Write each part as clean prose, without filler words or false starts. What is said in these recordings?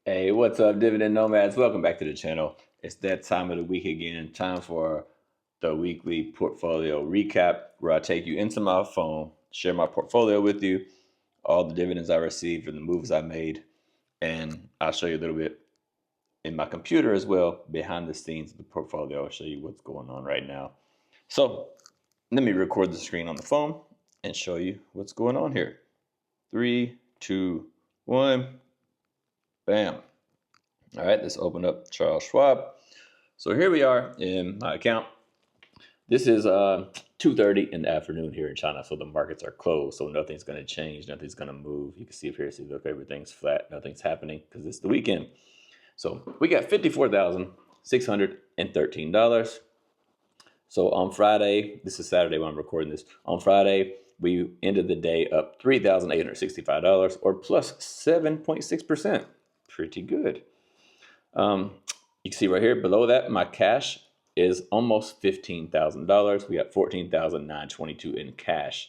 Hey, what's up, Dividend Nomads? Welcome back to the channel. It's that time of the week again. Time for the weekly portfolio recap, where I take you into my phone, share my portfolio with you, all the dividends I received and the moves I made, and I'll show you a little bit in my computer as well, behind the scenes of the portfolio. I'll show you what's going on right now. So let me record the screen on the phone and show you what's going on here. 3, 2, 1, bam. All right, let's open up Charles Schwab. So here we are in my account. This is 2:30 in the afternoon here in China, so the markets are closed, so nothing's going to change, nothing's going to move. You can see up here, see, look, everything's flat, nothing's happening because it's the weekend. So we got $54,613. So on Friday, this is Saturday when I'm recording this, on Friday, we ended the day up $3,865 or plus 7.6%. Pretty good. You can see right here below that, my cash is almost $15,000. We got $14,922 in cash.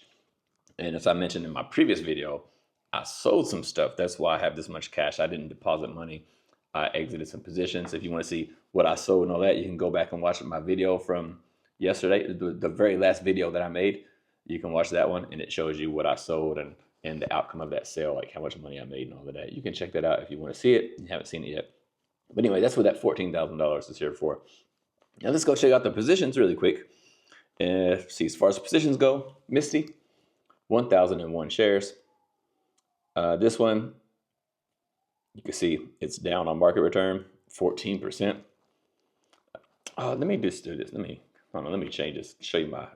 And as I mentioned in my previous video, I sold some stuff. That's why I have this much cash. I didn't deposit money. I exited some positions. If you want to see what I sold and all that, you can go back and watch my video from yesterday, the very last video that I made. You can watch that one, and it shows you what I sold and the outcome of that sale, like how much money I made and all of that. You can check that out if you want to see it. You haven't seen it yet. But anyway, that's what that $14,000 is here for. Now let's go check out the positions really quick. See, as far as positions go, Misty, 1,001 shares. This one, you can see it's down on market return, 14%. Let me just do this. Let me change this. Show you my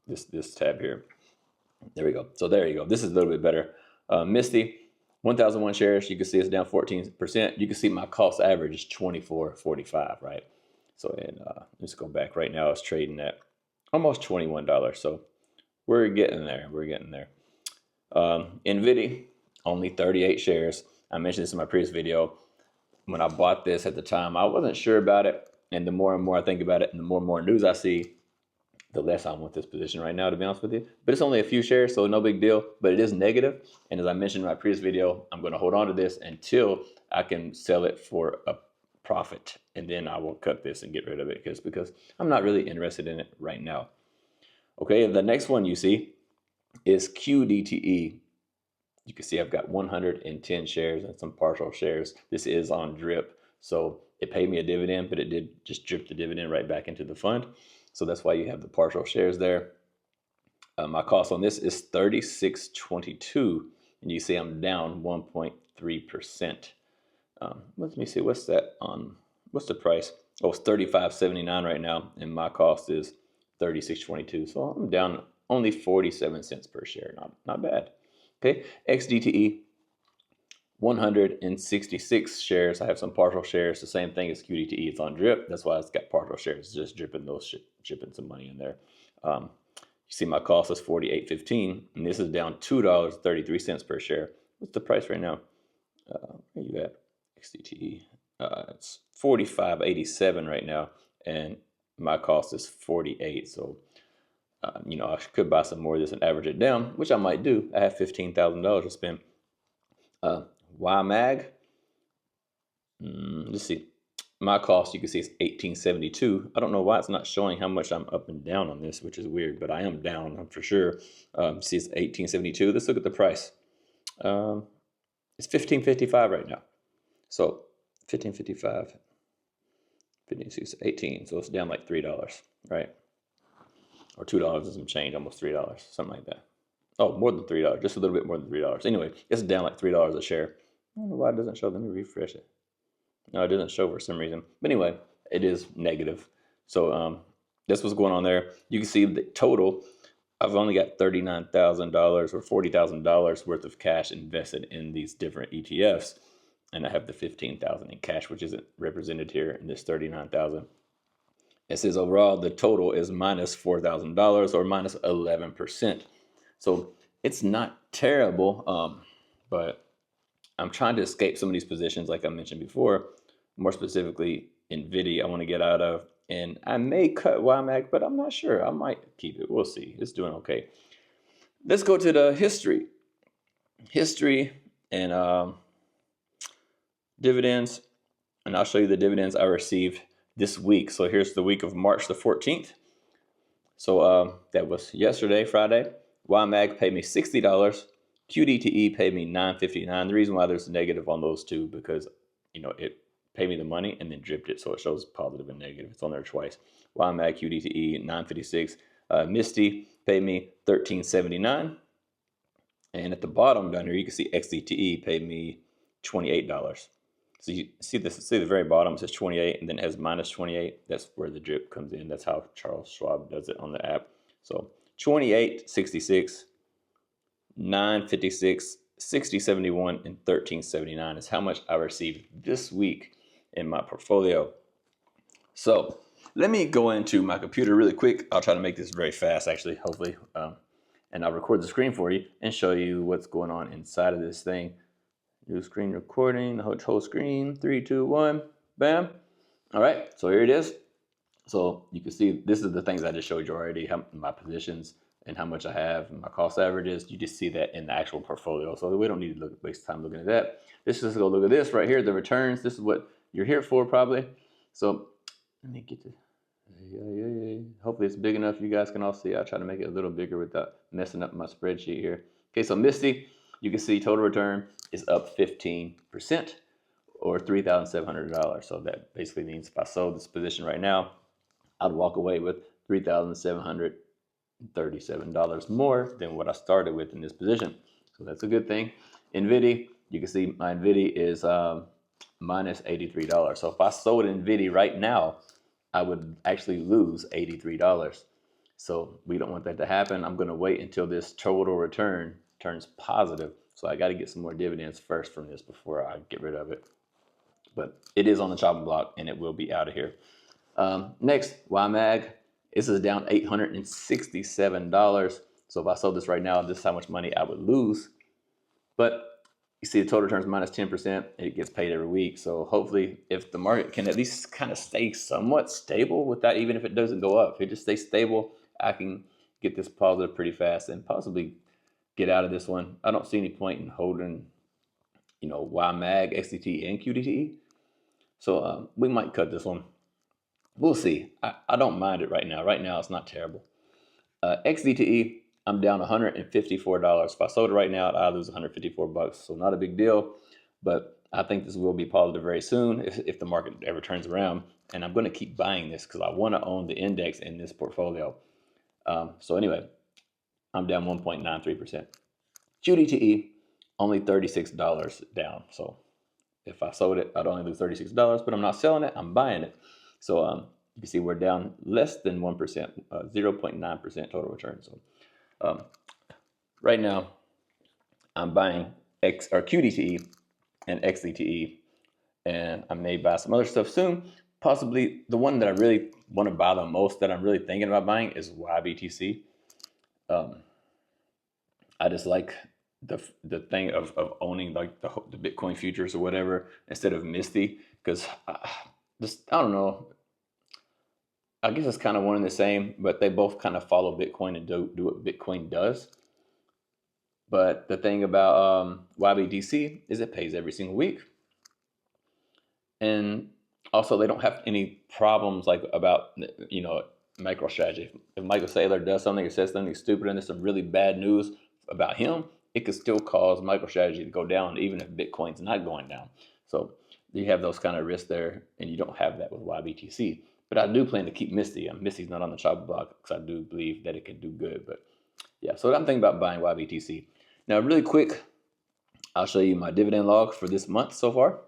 this tab here. There we go. So there you go. This is a little bit better. Misty, 1,001 shares. You can see it's down 14%. You can see my cost average is 24.45, right? So let's go back. Right now, it's trading at almost $21. So we're getting there. We're getting there. NVIDIA, only 38 shares. I mentioned this in my previous video. When I bought this at the time, I wasn't sure about it. And the more and more I think about it, and the more and more news I see, the less I want this position right now, to be honest with you. But it's only a few shares, so no big deal. But it is negative. And as I mentioned in my previous video, I'm going to hold on to this until I can sell it for a profit. And then I will cut this and get rid of it because I'm not really interested in it right now. Okay, the next one you see is QDTE. You can see I've got 110 shares and some partial shares. This is on drip. So it paid me a dividend, but it did just drip the dividend right back into the fund. So that's why you have the partial shares there. My cost on this is $36.22, and you see I'm down 1.3%. Let me see, what's that on? What's the price? Oh, it's $35.79 right now, and my cost is $36.22. So I'm down only 47 cents per share. Not bad. Okay, XDTE, 166 shares. I have some partial shares. The same thing as QDTE. It's on drip. That's why it's got partial shares. It's just dripping dripping some money in there. You see my cost is $48.15, and this is down $2.33 per share. What's the price right now? Where you at? XDTE. It's $45.87 right now, and my cost is $48. So, I could buy some more of this and average it down, which I might do. I have $15,000 to spend. YMAG. Let's see. My cost, you can see, it's $18.72. I don't know why it's not showing how much I'm up and down on this, which is weird, but I am down, I'm for sure. See, it's $18.72. Let's look at the price. It's $15.55 right now. So $15.55, 56, 18. So it's down like $3, right? Or $2 and some change, almost $3, something like that. Oh, more than $3, just a little bit more than $3. Anyway, it's down like $3 a share. I don't know why it doesn't show. Let me refresh it. No, it doesn't show for some reason. But anyway, it is negative. So that's what's going on there. You can see the total. I've only got $39,000 or $40,000 worth of cash invested in these different ETFs. And I have the $15,000 in cash, which isn't represented here in this $39,000. It says overall the total is minus $4,000 or minus 11%. So it's not terrible, but I'm trying to escape some of these positions, like I mentioned before. More specifically, NVIDIA, I want to get out of, and I may cut YMAG, but I'm not sure. I might keep it. We'll see. It's doing okay. Let's go to the history. And dividends, and I'll show you the dividends I received this week. So here's the week of March the 14th. So that was yesterday, Friday. YMAG paid me $60. QDTE paid me $9.59. The reason why there's a negative on those two because it paid me the money and then dripped it, so it shows positive and negative. It's on there twice. YMAG QDTE $9.56. Misty paid me $13.79. And at the bottom down here, you can see XDTE paid me $28. So you see the very bottom, it says 28, and then it has minus 28. That's where the drip comes in. That's how Charles Schwab does it on the app. So 28.66, 9.56, 60.71, and 13.79 is how much I received this week in my portfolio. So let me go into my computer really quick. I'll try to make this very fast, actually, hopefully. And I'll record the screen for you and show you what's going on inside of this thing. New screen recording, the whole screen, 3, 2, 1, bam. All right, so here it is. So you can see this is the things I just showed you already, my positions and how much I have, and my cost averages. You just see that in the actual portfolio. So we don't need to waste time looking at that. Let's just go look at this right here, the returns. This is what you're here for probably. So let me get to, hopefully it's big enough you guys can all see. I'll try to make it a little bigger without messing up my spreadsheet here. Okay, so Misty, you can see total return is up 15% or $3,700. So that basically means if I sold this position right now, I'd walk away with $3,737 more than what I started with in this position. So that's a good thing. NVIDIA, you can see my NVIDIA is minus $83. So if I sold NVIDIA right now, I would actually lose $83. So we don't want that to happen. I'm going to wait until this total return turns positive. So I got to get some more dividends first from this before I get rid of it. But it is on the chopping block and it will be out of here. Next, YMAG. This is down $867. So if I sold this right now, this is how much money I would lose. But you see the total returns minus 10%. It gets paid every week. So hopefully if the market can at least kind of stay somewhat stable without, even if it doesn't go up, if it just stays stable, I can get this positive pretty fast and possibly get out of this one. I don't see any point in holding, YMAG, XDT, and QDT. So we might cut this one. We'll see. I don't mind it right now. Right now, it's not terrible. XDTE, I'm down $154. If I sold it right now, I'd lose $154. So not a big deal. But I think this will be positive very soon if the market ever turns around. And I'm going to keep buying this because I want to own the index in this portfolio. So anyway, I'm down 1.93%. QDTE, only $36 down. So if I sold it, I'd only lose $36, but I'm not selling it, I'm buying it. So you can see we're down less than 1%, 0.9% total return. So right now, I'm buying QDTE and XDTE, and I may buy some other stuff soon. Possibly the one that I really want to buy the most, that I'm really thinking about buying, is YBTC. I just like the thing of owning like the Bitcoin futures or whatever instead of Misty, because I don't know. I guess it's kind of one and the same, but they both kind of follow Bitcoin and do what Bitcoin does. But the thing about YBTC is it pays every single week. And also they don't have any problems like about, MicroStrategy. If Michael Saylor does something or says something stupid and there's some really bad news about him, it could still cause MicroStrategy to go down even if Bitcoin's not going down. So you have those kind of risks there, and you don't have that with YBTC. But I do plan to keep Misty. Misty's not on the chopping block because I do believe that it can do good. But yeah, so I'm thinking about buying YBTC. Now, really quick, I'll show you my dividend log for this month so far.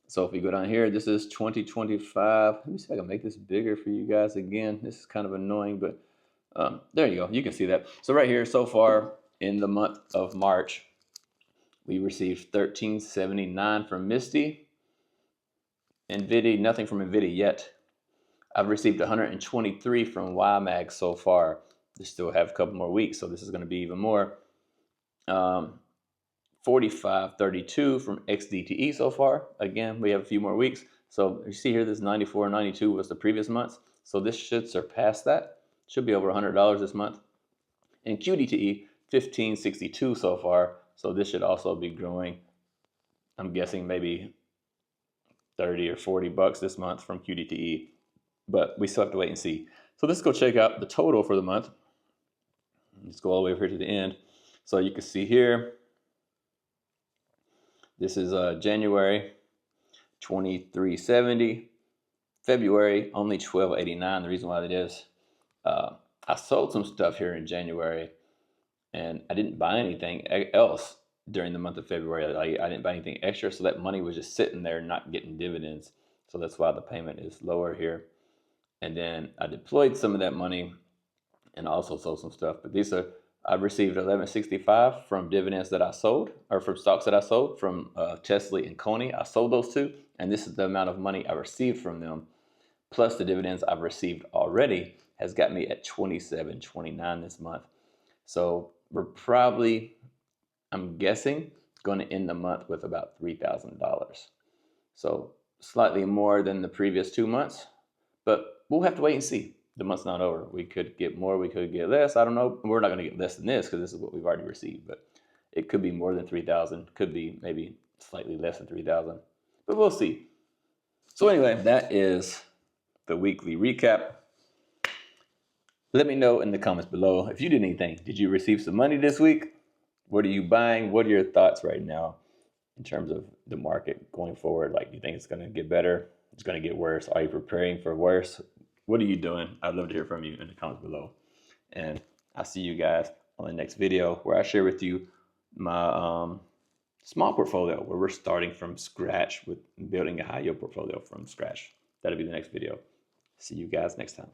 So if you go down here, this is 2025. Let me see if I can make this bigger for you guys again. This is kind of annoying, but there you go. You can see that. So right here, so far in the month of March, we received $13.79 from Misty. NVIDIA, nothing from NVIDIA yet. I've received 123 from YMAG so far. They still have a couple more weeks, so this is going to be even more. 45.32 from XDTE so far. Again, we have a few more weeks. So you see here, this 94.92 was the previous month. So this should surpass that. Should be over $100 this month. And QDTE, 15.62 so far. So this should also be growing. I'm guessing maybe 30 or 40 bucks this month from QDTE, but we still have to wait and see. So let's go check out the total for the month. Let's go all the way over here to the end. So you can see here, this is January, 2370. February, only 1289. The reason why that is, I sold some stuff here in January, and I didn't buy anything else during the month of February. I didn't buy anything extra, so that money was just sitting there not getting dividends. So that's why the payment is lower here. And then I deployed some of that money and also sold some stuff. But these are, I received 1165 from dividends that I sold, or from stocks that I sold from Chesley and Coney. I sold those two, and this is the amount of money I received from them, plus the dividends I've received already has got me at 27.29 this month. So we're probably, I'm guessing, going to end the month with about $3,000. So slightly more than the previous 2 months, but we'll have to wait and see. The month's not over. We could get more, we could get less. I don't know. We're not going to get less than this because this is what we've already received, but it could be more than 3,000. Could be maybe slightly less than 3,000, but we'll see. So anyway, that is the weekly recap. Let me know in the comments below if you did anything. Did you receive some money this week? What are you buying? What are your thoughts right now in terms of the market going forward? Like, do you think it's going to get better? It's going to get worse? Are you preparing for worse? What are you doing? I'd love to hear from you in the comments below. And I'll see you guys on the next video where I share with you my small portfolio, where we're starting from scratch with building a high yield portfolio from scratch. That'll be the next video. See you guys next time.